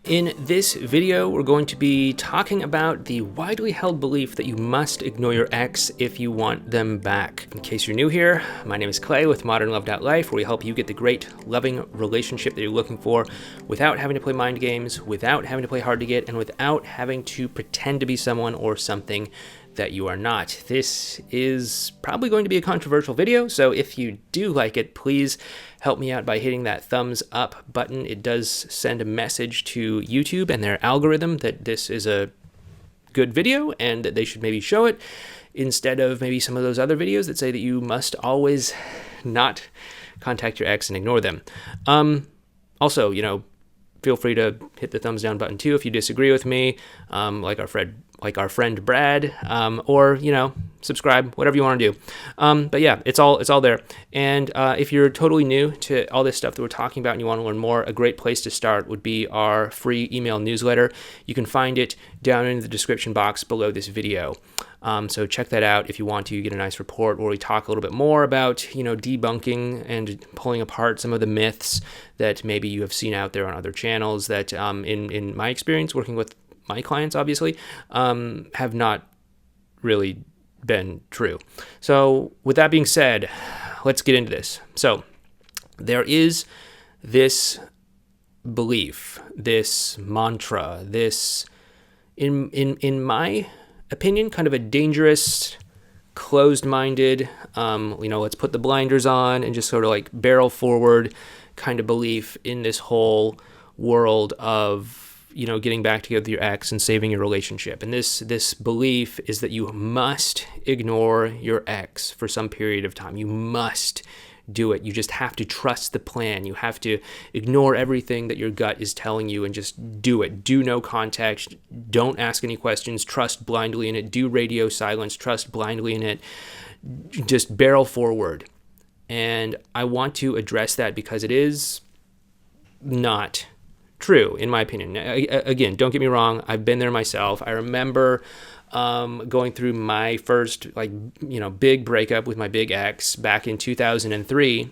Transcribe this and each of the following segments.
In this video, we're going to be talking about the widely held belief that you must ignore your ex if you want them back. In case you're new here, my name is Clay with ModernLove.life, where we help you get the great, loving relationship that you're looking for without having to play mind games, without having to play hard to get, and without having to pretend to be someone or something that you are not. This is probably going to be a controversial video, so if you do like it, please help me out by hitting that thumbs up button. It does send a message to YouTube and their algorithm that this is a good video and that they should maybe show it instead of maybe some of those other videos that say that you must always not contact your ex and ignore them. Also, feel free to hit the thumbs down button too if you disagree with me, like our friend Brad, or subscribe, whatever you want to do. But yeah, it's all there. And if you're totally new to all this stuff that we're talking about and you want to learn more, a great place to start would be our free email newsletter. You can find it down in the description box below this video. So check that out if you want to. You get a nice report where we talk a little bit more about, debunking and pulling apart some of the myths that maybe you have seen out there on other channels that, in my experience working with my clients, obviously, have not really been true. So with that being said, let's get into this. So there is this belief, this mantra, this, in my opinion, kind of a dangerous, closed-minded, let's put the blinders on and just sort of like barrel forward kind of belief in this whole world of getting back together with your ex and saving your relationship. And this belief is that you must ignore your ex for some period of time. You must do it. You just have to trust the plan. You have to ignore everything that your gut is telling you and just do it. Do no contact. Don't ask any questions. Trust blindly in it. Do radio silence. Trust blindly in it. Just barrel forward. And I want to address that because it is not true, in my opinion. Again, don't get me wrong. I've been there myself. I remember going through my first, big breakup with my big ex back in 2003.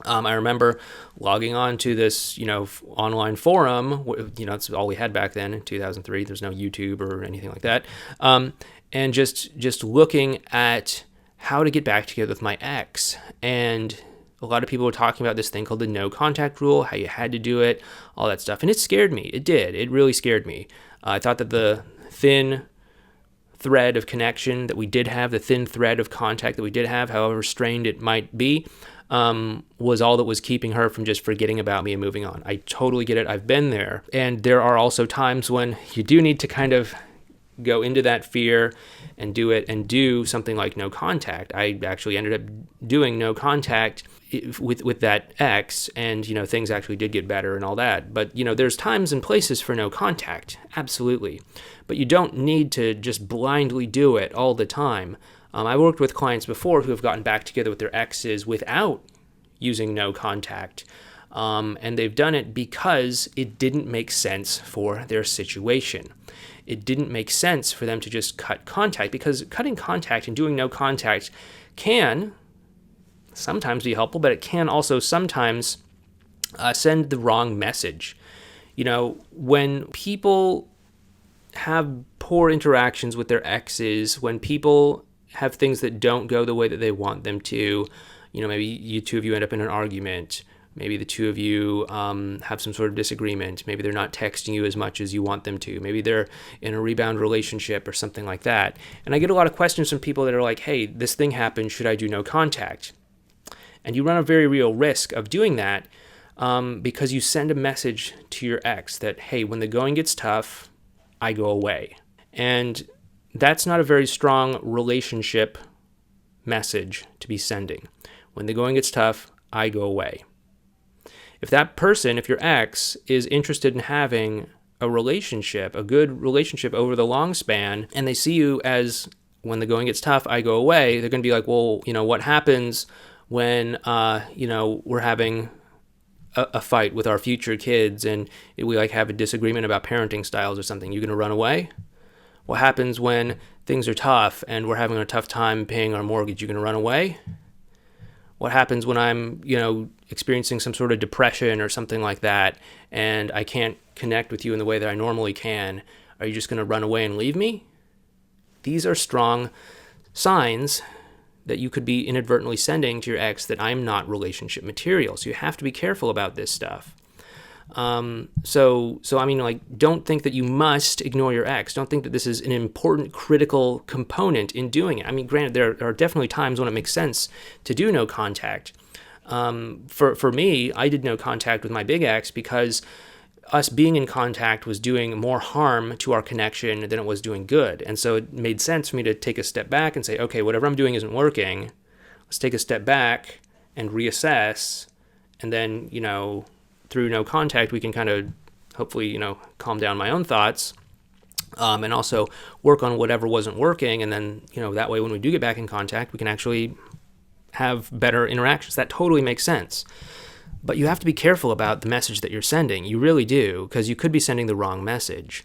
I remember logging on to this, online forum. It's all we had back then in 2003. There's no YouTube or anything like that. And just looking at how to get back together with my ex. And a lot of people were talking about this thing called the no contact rule, how you had to do it, all that stuff. And it scared me. It did. It really scared me. I thought that the thin thread of connection that we did have, the thin thread of contact that we did have, however strained it might be, was all that was keeping her from just forgetting about me and moving on. I totally get it. I've been there. And there are also times when you do need to kind of go into that fear and do it and do something like no contact. I actually ended up doing no contact with that ex, and things actually did get better and all that. But there's times and places for no contact, absolutely. But you don't need to just blindly do it all the time. I worked with clients before who have gotten back together with their exes without using no contact. And they've done it because it didn't make sense for their situation. It didn't make sense for them to just cut contact, because cutting contact and doing no contact can sometimes be helpful, but it can also sometimes send the wrong message. When people have poor interactions with their exes, when people have things that don't go the way that they want them to, maybe you two of you end up in an argument. Maybe the two of you have some sort of disagreement. Maybe they're not texting you as much as you want them to. Maybe they're in a rebound relationship or something like that. And I get a lot of questions from people that are like, hey, this thing happened. Should I do no contact? And you run a very real risk of doing that because you send a message to your ex that, hey, when the going gets tough, I go away. And that's not a very strong relationship message to be sending. When the going gets tough, I go away. If that person, if your ex, is interested in having a relationship, a good relationship over the long span, and they see you as, when the going gets tough, I go away, they're going to be like, well, what happens when, we're having a fight with our future kids and we have a disagreement about parenting styles or something? You going to run away? What happens when things are tough and we're having a tough time paying our mortgage? You going to run away? What happens when I'm, experiencing some sort of depression or something like that, and I can't connect with you in the way that I normally can, are you just going to run away and leave me? These are strong signs that you could be inadvertently sending to your ex that I'm not relationship material. So you have to be careful about this stuff. So I mean, like, don't think that you must ignore your ex. Don't think that this is an important, critical component in doing it. I mean, granted, there are definitely times when it makes sense to do no contact. For me, I did no contact with my big ex because us being in contact was doing more harm to our connection than it was doing good. And so it made sense for me to take a step back and say, okay, whatever I'm doing isn't working. Let's take a step back and reassess. And then, through no contact, we can kind of hopefully, calm down my own thoughts, and also work on whatever wasn't working. And then, that way when we do get back in contact, we can actually have better interactions. That totally makes sense. But you have to be careful about the message that you're sending. You really do, because you could be sending the wrong message.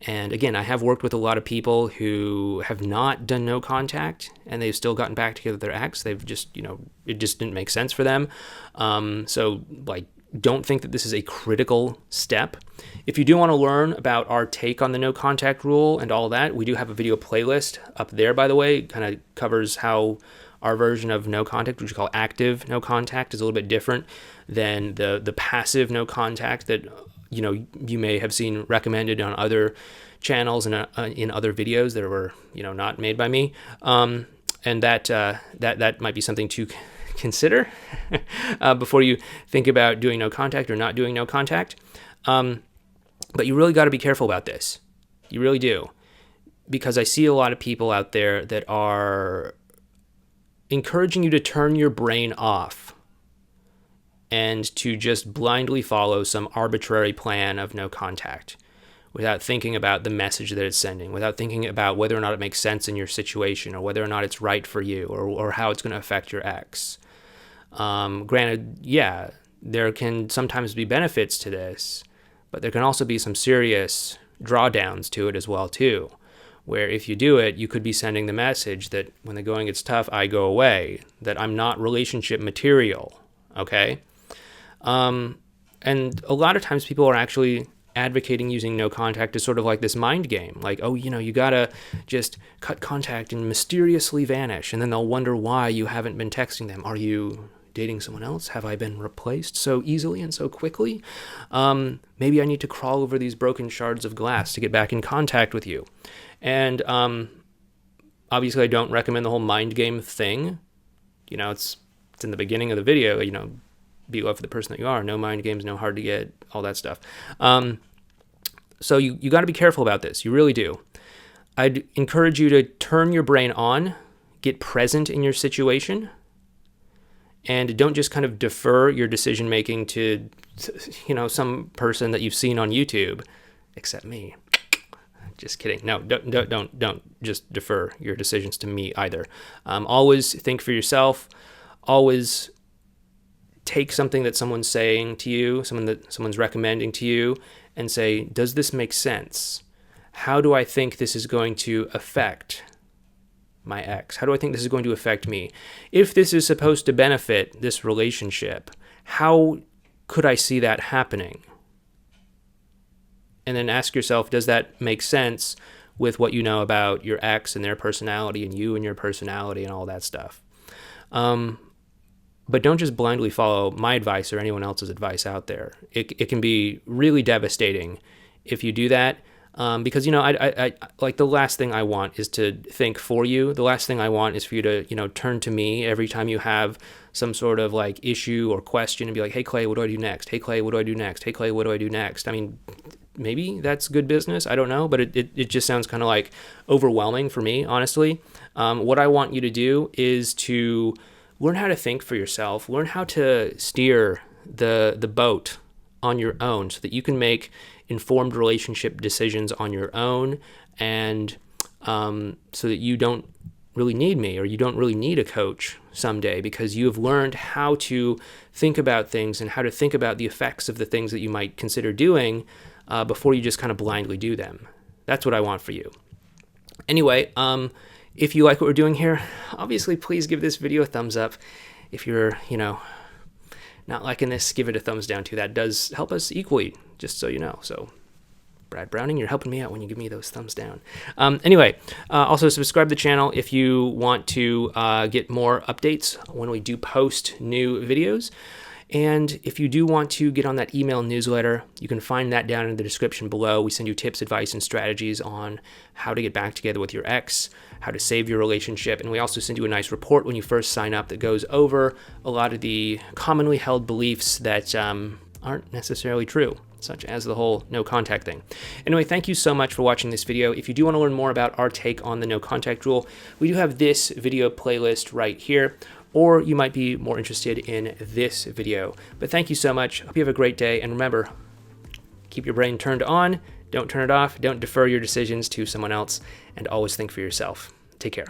And again, I have worked with a lot of people who have not done no contact and they've still gotten back together with their ex. They've just, it just didn't make sense for them. So don't think that this is a critical step. If you do want to learn about our take on the no contact rule and all that, we do have a video playlist up there, by the way. It kind of covers how our version of no contact, which we call active no contact, is a little bit different than the passive no contact that you may have seen recommended on other channels and in other videos that were not made by me. And that might be something to consider before you think about doing no contact or not doing no contact. But you really got to be careful about this. You really do, because I see a lot of people out there that are encouraging you to turn your brain off and to just blindly follow some arbitrary plan of no contact without thinking about the message that it's sending, without thinking about whether or not it makes sense in your situation or whether or not it's right for you or how it's going to affect your ex. Granted, yeah, there can sometimes be benefits to this, but there can also be some serious drawdowns to it as well, too, where if you do it, you could be sending the message that when the going gets tough, I go away, that I'm not relationship material, okay? And a lot of times people are actually advocating using no contact as sort of like this mind game, like, oh, you gotta just cut contact and mysteriously vanish, and then they'll wonder why you haven't been texting them. Are you dating someone else? Have I been replaced so easily and so quickly? Maybe I need to crawl over these broken shards of glass to get back in contact with you. And obviously I don't recommend the whole mind game thing. It's in the beginning of the video, be love for the person that you are. No mind games, no hard to get, all that stuff. So you got to be careful about this. You really do. I'd encourage you to turn your brain on, get present in your situation, and don't just kind of defer your decision making to, some person that you've seen on YouTube, except me. Just kidding. No, don't just defer your decisions to me either. Always think for yourself. Always take something that someone's saying to you, someone's recommending to you, and say, does this make sense? How do I think this is going to affect my ex? How do I think this is going to affect me? If this is supposed to benefit this relationship, how could I see that happening? And then ask yourself, does that make sense with what you know about your ex and their personality and you and your personality and all that stuff? But don't just blindly follow my advice or anyone else's advice out there. It can be really devastating if you do that. Because, I like, the last thing I want is to think for you. The last thing I want is for you to, turn to me every time you have some sort of like issue or question and be like, hey, Clay, what do I do next? Hey, Clay, what do I do next? Hey, Clay, what do I do next? I mean, maybe that's good business. I don't know, but it just sounds kind of like overwhelming for me, honestly. What I want you to do is to learn how to think for yourself, learn how to steer the boat on your own so that you can make informed relationship decisions on your own, and so that you don't really need me, or you don't really need a coach someday, because you have learned how to think about things and how to think about the effects of the things that you might consider doing before you just kind of blindly do them. That's what I want for you. Anyway, if you like what we're doing here, obviously please give this video a thumbs up. If you're, not liking this, give it a thumbs down too. That does help us equally, just so you know. So Brad Browning, you're helping me out when you give me those thumbs down. Anyway, also subscribe to the channel if you want to get more updates when we do post new videos. And if you do want to get on that email newsletter, you can find that down in the description below. We send you tips, advice, and strategies on how to get back together with your ex, how to save your relationship, and we also send you a nice report when you first sign up that goes over a lot of the commonly held beliefs that aren't necessarily true, such as the whole no contact thing. Anyway, thank you so much for watching this video. If you do want to learn more about our take on the no contact rule, we do have this video playlist right here, or you might be more interested in this video. But thank you so much. Hope you have a great day. And remember, keep your brain turned on. Don't turn it off. Don't defer your decisions to someone else. And always think for yourself. Take care.